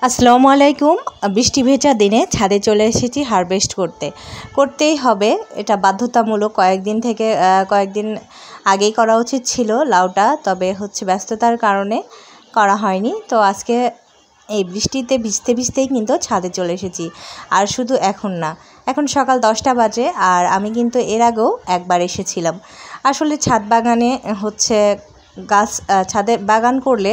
আসসালামু আলাইকুম। বৃষ্টি ভেজা দিনে ছাদে চলে এসেছি হারভেস্ট করতেই হবে, এটা বাধ্যতামূলক। কয়েকদিন আগেই করা উচিত ছিল লাউটা, তবে ব্যস্ততার কারণে করা হয়নি। তো আজকে এই বৃষ্টিতে ভিজতে ভিজতেই কিন্তু ছাদে চলে এসেছি। আর শুধু এখন না, এখন সকাল 10টা বাজে, আর আমি কিন্তু এর আগেও একবার এসেছিলাম। আসলে ছাদ বাগানে ছাদে বাগান করলে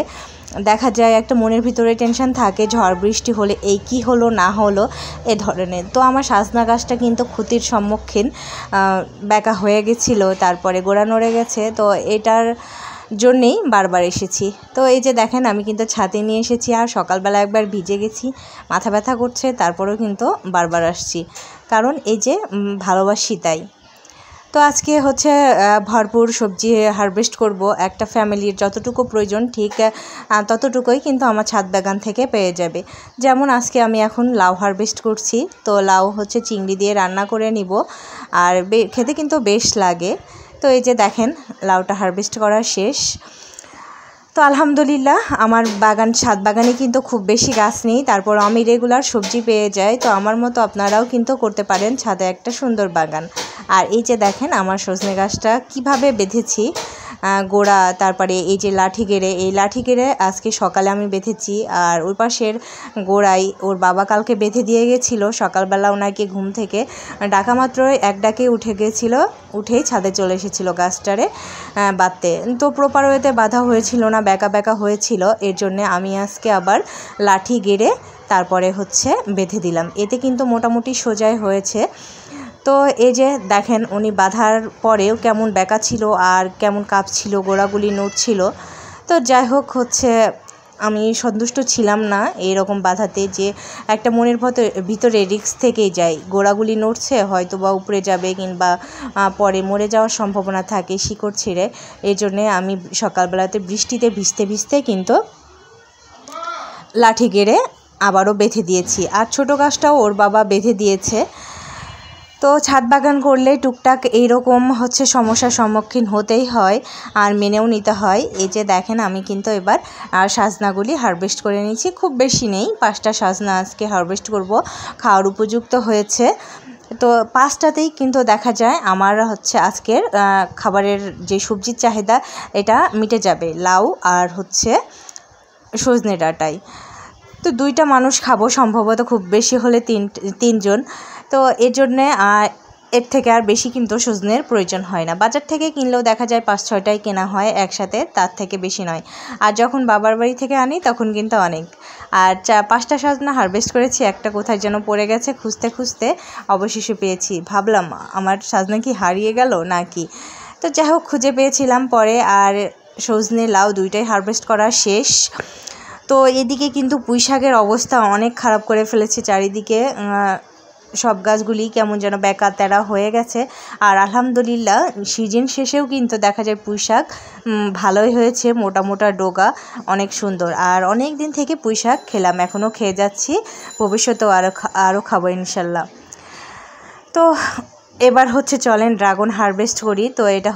দেখা যায় একটা মনের ভিতরে টেনশন থাকে, ঝড় বৃষ্টি হলে এই কি হলো না হলো এ ধরনের। তো আমার সজনা গাছটা কিন্তু ক্ষতির সম্মুখীন, বেঁকা হয়ে গেছিলো, তারপরে গোড়া নড়ে গেছে। তো এটার জন্যেই বারবার এসেছি। তো এই যে দেখেন, আমি কিন্তু ছাদে নিয়ে এসেছি, আর সকালবেলা একবার ভিজে গেছি, মাথা ব্যথা করছে, তারপরেও কিন্তু বারবার আসছি, কারণ এই যে ভালোবাসি তাই। তো আজকে ভরপুর সবজি হারভেস্ট করব। একটা ফ্যামিলির যতটুকু প্রয়োজন ঠিক ততটুকুই কিন্তু আমার ছাদ বাগান থেকে পেয়ে যাবে। যেমন আজকে আমি এখন লাউ হারভেস্ট করছি। তো লাউ চিংড়ি দিয়ে রান্না করে নিব, আর খেতে কিন্তু বেশ লাগে। তো এই যে দেখেন, লাউটা হারভেস্ট করা শেষ। তো আলহামদুলিল্লাহ, আমার ছাদ বাগানে কিন্তু খুব বেশি গাছ নেই, তারপর আমি রেগুলার সবজি পেয়ে যাই। তো আমার মতো আপনারাও কিন্তু করতে পারেন ছাদে একটা সুন্দর বাগান। আর এই যে দেখেন, আমার সজনে গাছটা কিভাবে বেঁধেছি গোড়া, তারপরে এই যে এই লাঠি গেড়ে আজকে সকালে আমি বেঁধেছি। আর ওই পাশের গোড়ায় ওর বাবা কালকে বেঁধে দিয়ে গেছিলো। সকালবেলা ওনাকে ঘুম থেকে ডাকা মাত্রই এক ডাকে উঠেই ছাদে চলে এসেছিলো গাছটারে বাঁধতে। তো প্রপার ওয়েতে বাঁধা হয়েছিল না, বেঁকা হয়েছিল। এর জন্যে আমি আজকে আবার লাঠি গেড়ে তারপরে বেঁধে দিলাম। এতে কিন্তু মোটামুটি সোজাই হয়েছে। তো এই যে দেখেন, উনি বাঁধার পরেও কেমন বেঁকা ছিল আর কেমন কাঁপছিল, গোড়াগুলি নড়ছিল। তো যাই হোক, আমি সন্তুষ্ট ছিলাম না এইরকম বাঁধাতে, যে একটা মনের ভিতরে রিস্ক থেকেই যায়, গোড়াগুলি নড়ছে, হয়তো বা উপরে যাবে কিংবা পরে মরে যাওয়ার সম্ভাবনা থাকে শিকড় ছিঁড়ে। এই জন্যে আমি সকালবেলাতে বৃষ্টিতে ভিজতে ভিজতে কিন্তু লাঠি গেড়ে আবারও বেঁধে দিয়েছি। আর ছোটো গাছটাও ওর বাবা বেঁধে দিয়েছে। তো ছাদ বাগান করলে টুকটাক এইরকম সমস্যার সম্মুখীন হতেই হয়, আর মেনেও নিতে হয়। এই যে দেখেন, আমি কিন্তু এবার সজনাগুলি হারভেস্ট করে নিয়েছি। খুব বেশি নেই, 5টা সজনা আজকে হারভেস্ট করব, খাওয়ার উপযুক্ত হয়েছে। তো 5টাতেই কিন্তু দেখা যায় আমার আজকের খাবারের যে সবজির চাহিদা এটা মিটে যাবে, লাউ আর সজনে ডাঁটাই। তো 2টা মানুষ খাবো সম্ভবত, খুব বেশি হলে 3জন। তো এর জন্যে এর থেকে আর বেশি কিন্তু সজনের প্রয়োজন হয় না। বাজার থেকে কিনলেও দেখা যায় 5-6টাই কেনা হয় একসাথে, তার থেকে বেশি নয়। আর যখন বাবার বাড়ি থেকে আনি তখন কিন্তু অনেক। আর 5টা সজনা হারভেস্ট করেছি, একটা কোথায় যেন পড়ে গেছে, খুঁজতে খুঁজতে অবশেষে পেয়েছি। ভাবলাম আমার সজনা কি হারিয়ে গেল নাকি। তো যাই হোক, খুঁজে পেয়েছিলাম পরে। আর সজনে লাউ 2টাই হারভেস্ট করা শেষ। তো এদিকে কিন্তু পুঁই শাকের অবস্থা অনেক খারাপ করে ফেলেছে। চারিদিকে সব গাছগুলি কেমন যেন বেঁকা তেরা হয়ে গেছে। আর আলহামদুলিল্লাহ, সিজন শেষেও কিন্তু দেখা যায় পুঁই শাক ভালোই হয়েছে, মোটা ডোগা, অনেক সুন্দর। আর অনেক দিন থেকে পুঁই শাক খেলাম, এখনও খেয়ে যাচ্ছি, ভবিষ্যতেও আরও খাবো ইনশাল্লাহ। তো এবার চলেন ড্রাগন হারভেস্ট করি। তো এটা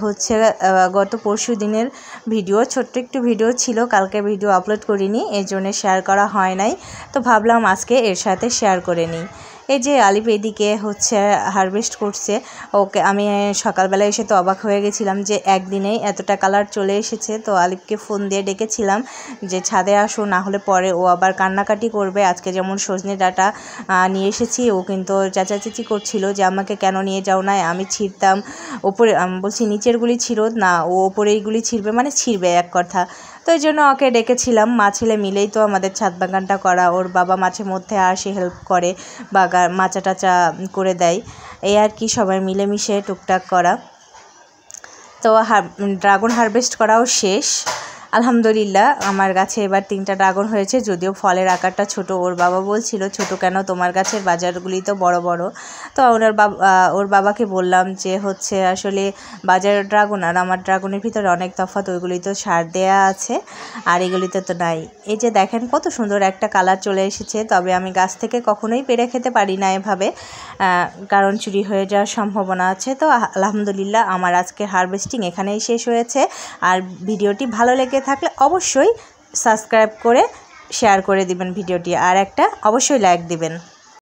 গত পরশু দিনের ভিডিও, ছোট্ট একটু ভিডিও ছিল, কালকে ভিডিও আপলোড করিনি, এর জন্য শেয়ার করা হয় নাই। তো ভাবলাম আজকে এর সাথে শেয়ার করে নিই। এই যে আলিফ এদিকে হারভেস্ট করছে, ওকে আমি সকালবেলা এসে তো অবাক হয়ে গেছিলাম যে একদিনেই এতটা কালার চলে এসেছে। তো আলিফকে ফোন দিয়ে ডেকেছিলাম যে ছাদে আসো, না হলে পরে ও আবার কান্নাকাটি করবে। আজকে যেমন সজনে ডাঁটা নিয়ে এসেছি, ও কিন্তু চেঁচাচেঁচি করছিল যে আমাকে কেন নিয়ে যাও না, আমি ছিঁড়তাম ওপরে। বলছি নিচেরগুলি ছিঁড়ো না, ও ওপরেইগুলি ছিঁড়বে, মানে ছিঁড়বে এক কথা। তো এই জন্য ওকে ডেকেছিলাম। মা ছেলে মিলেই তো আমাদের ছাদ বাগানটা করা। ওর বাবা মাঝে মধ্যে আসে, হেল্প করে, বাগান মাচা টাচা করে দেয়, এই আর কি, সবাই মিলেমিশে টুকটাক করা। তো ড্রাগন হারভেস্ট করাও শেষ আলহামদুলিল্লাহ। আমার গাছে এবার 3টা ড্রাগন হয়েছে, যদিও ফলের আকারটা ছোট। ওর বাবা বলছিল ছোট কেন, তোমার গাছের বাজারগুলি তো বড় বড়। তো ওর বাবাকে বললাম যে আসলে বাজারের ড্রাগন আর আমার ড্রাগনের ভিতরে অনেক তফাৎ, ওইগুলি তো সার দেয়া আছে আর এগুলিতে তো নাই। এই যে দেখেন কত সুন্দর একটা কালার চলে এসেছে। তবে আমি গাছ থেকে কখনোই পেড়ে খেতে পারি না এভাবে, কারণ চুরি হয়ে যাওয়ার সম্ভাবনা আছে। তো আলহামদুলিল্লাহ, আমার আজকের হারভেস্টিং এখানেই শেষ হয়েছে। আর ভিডিওটি ভালো লেগে থাকলে অবশ্যই সাবস্ক্রাইব করে শেয়ার করে দিবেন ভিডিওটি, আর একটা অবশ্যই লাইক দিবেন।